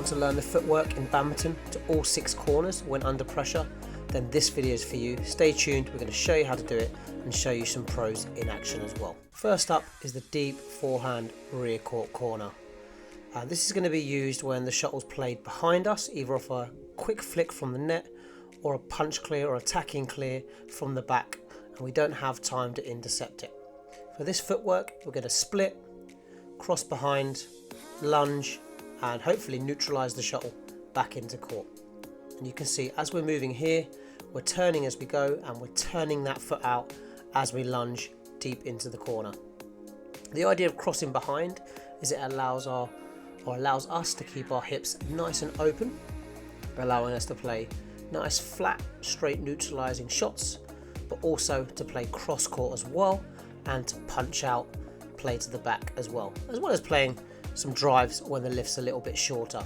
want to learn the footwork in badminton to all 6 corners when under pressure, then this video is for you. Stay tuned, we're going to show you how to do it and show you some pros in action as well. First up is the deep forehand rear court corner. This is going to be used when the shuttle's played behind us, either off a quick flick from the net or a punch clear or attacking clear from the back, and we don't have time to intercept it. For this footwork, we're going to split, cross behind, lunge, and hopefully neutralize the shuttle back into court. And you can see as we're moving here, we're turning as we go, and we're turning that foot out as we lunge deep into the corner. The idea of crossing behind is it allows us to keep our hips nice and open, allowing us to play nice flat straight neutralizing shots, but also to play cross court as well, and to punch out, play to the back as well as playing some drives when the lift's a little bit shorter.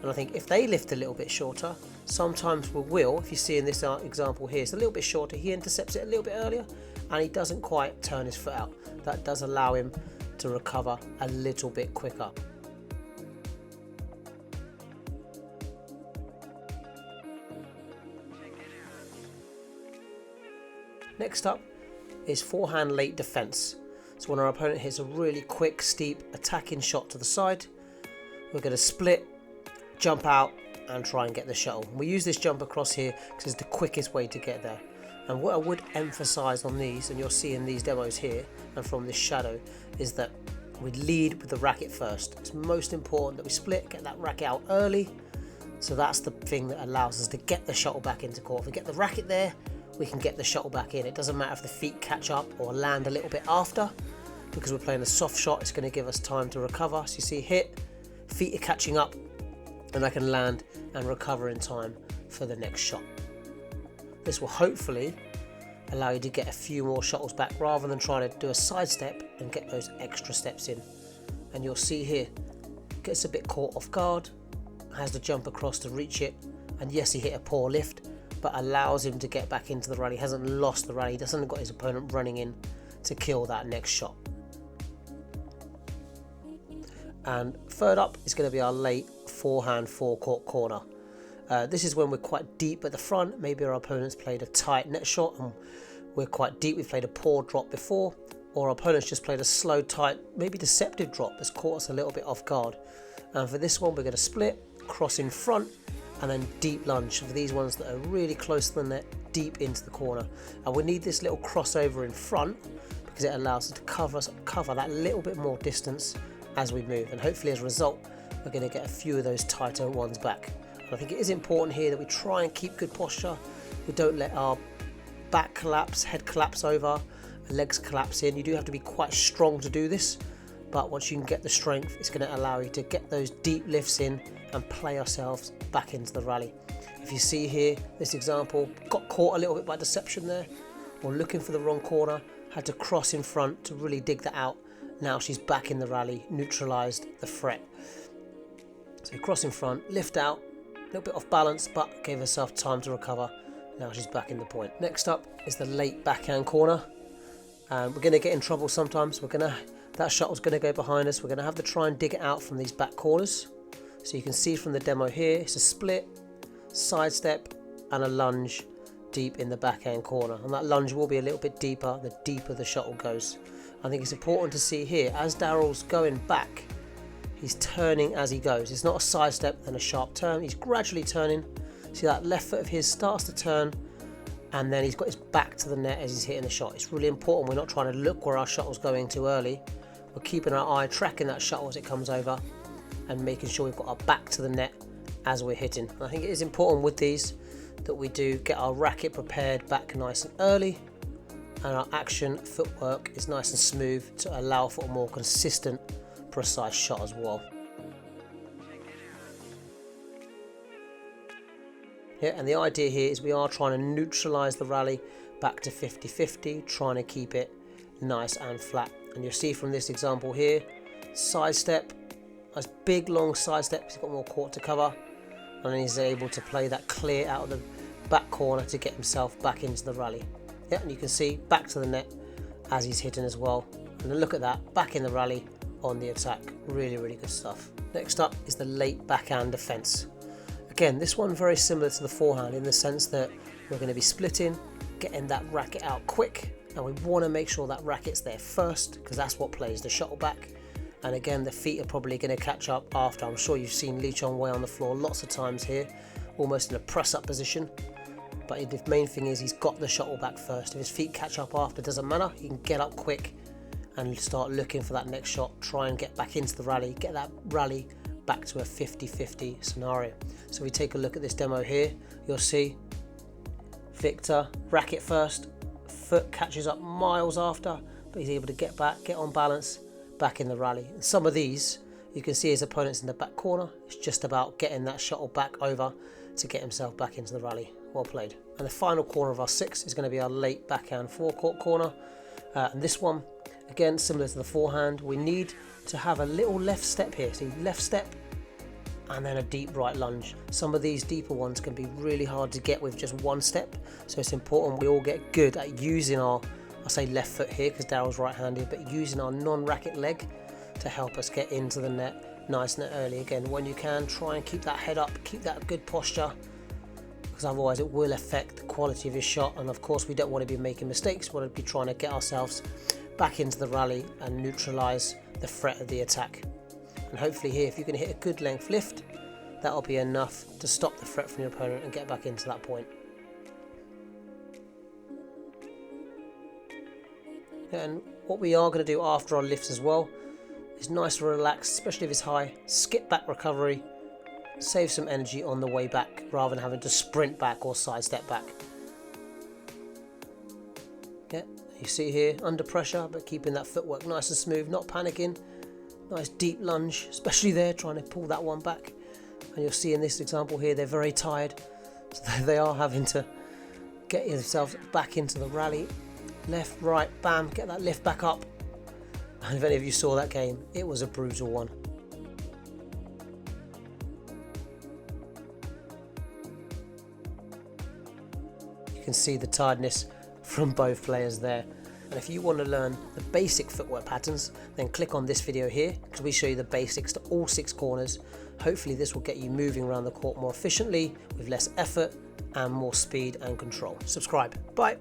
And I think if they lift a little bit shorter, sometimes we will, if you see in this example here, it's a little bit shorter, he intercepts it a little bit earlier and he doesn't quite turn his foot out. That does allow him to recover a little bit quicker. Next up is forehand late defense. So when our opponent hits a really quick, steep attacking shot to the side, we're going to split, jump out and try and get the shuttle. We use this jump across here because it's the quickest way to get there. And what I would emphasize on these, and you'll see in these demos here and from this shadow, is that we lead with the racket first. It's most important that we split, get that racket out early. So that's the thing that allows us to get the shuttle back into court. If we get the racket there, we can get the shuttle back in. It doesn't matter if the feet catch up or land a little bit after, because we're playing a soft shot, it's going to give us time to recover. So you see hit, feet are catching up, and I can land and recover in time for the next shot. This will hopefully allow you to get a few more shuttles back rather than trying to do a side step and get those extra steps in. And you'll see here, gets a bit caught off guard, has to jump across to reach it, and yes, he hit a poor lift, but allows him to get back into the rally. He hasn't lost the rally, he hasn't got his opponent running in to kill that next shot. And third up is going to be our late forehand forecourt corner. This is when we're quite deep at the front. Maybe our opponent's played a tight net shot and we're quite deep, we've played a poor drop before, or our opponent's just played a slow, tight, maybe deceptive drop that's caught us a little bit off guard. And for this one, we're going to split, cross in front, and then deep lunge for these ones that are really close to the net, deep into the corner. And we need this little crossover in front because it allows us to cover that little bit more distance as we move, and hopefully as a result we're going to get a few of those tighter ones back. And I think it is important here that we try and keep good posture. We don't let our back collapse, head collapse over, legs collapse in. You do have to be quite strong to do this, but once you can get the strength, it's going to allow you to get those deep lifts in and play ourselves back into the rally. If you see here, this example, got caught a little bit by deception there, or looking for the wrong corner, had to cross in front to really dig that out. Now she's back in the rally, neutralized the threat. So cross in front, lift out, a little bit off balance, but gave herself time to recover. Now she's back in the point. Next up is the late backhand corner. We're going to get in trouble sometimes. That shuttle's going to go behind us. We're going to have to try and dig it out from these back corners. So you can see from the demo here, it's a split, side step, and a lunge deep in the backhand corner. And that lunge will be a little bit deeper the deeper the shuttle goes. I think it's important to see here, as Daryl's going back, he's turning as he goes. It's not a side step and a sharp turn, he's gradually turning. See that left foot of his starts to turn, and then he's got his back to the net as he's hitting the shot. It's really important we're not trying to look where our shuttle's going too early. We're keeping our eye tracking that shuttle as it comes over and making sure we've got our back to the net as we're hitting. And I think it is important with these that we do get our racket prepared back nice and early, and our action footwork is nice and smooth to allow for a more consistent, precise shot as well. Yeah, and the idea here is we are trying to neutralize the rally back to 50-50, trying to keep it nice and flat. And you'll see from this example here, side step, nice big long side step, he's got more court to cover, and then he's able to play that clear out of the back corner to get himself back into the rally. Yeah, and you can see back to the net as he's hitting as well. And then look at that, back in the rally on the attack. Really, really good stuff. Next up is the late backhand defense. Again, this one very similar to the forehand in the sense that we're going to be splitting, getting that racket out quick, and we want to make sure that racket's there first because that's what plays the shuttle back. And again, the feet are probably going to catch up after. I'm sure you've seen Lee Chong Wei on the floor lots of times here, almost in a press-up position. But the main thing is he's got the shuttle back first. If his feet catch up after, doesn't matter. He can get up quick and start looking for that next shot. Try and get back into the rally, get that rally back to a 50-50 scenario. So we take a look at this demo here. You'll see Victor, racket first, foot catches up miles after, but he's able to get back, get on balance, back in the rally. And some of these, you can see his opponents in the back corner. It's just about getting that shuttle back over to get himself back into the rally. Well played. And the final corner of our 6 is going to be our late backhand forecourt corner. And this one, again, similar to the forehand, we need to have a little left step here. See, left step and then a deep right lunge. Some of these deeper ones can be really hard to get with just one step. So it's important we all get good at using our, I say left foot here because Daryl's right-handed, but using our non-racket leg to help us get into the net nice and early. Again, when you can, try and keep that head up, keep that good posture, because otherwise it will affect the quality of your shot. And of course we don't want to be making mistakes. We want to be trying to get ourselves back into the rally and neutralize the threat of the attack. And hopefully here, if you can hit a good length lift, that'll be enough to stop the threat from your opponent and get back into that point. And what we are going to do after our lifts as well is nice and relaxed, especially if it's high, skip back recovery, save some energy on the way back rather than having to sprint back or sidestep back. Yeah, you see here, under pressure, but keeping that footwork nice and smooth, not panicking. Nice deep lunge, especially there, trying to pull that one back. And you'll see in this example here, they're very tired. So they are having to get themselves back into the rally. Left, right, bam, get that lift back up. And if any of you saw that game, it was a brutal one. You can see the tiredness from both players there. And if you want to learn the basic footwork patterns, then click on this video here because we show you the basics to all 6 corners. Hopefully this will get you moving around the court more efficiently with less effort and more speed and control. Subscribe. Bye.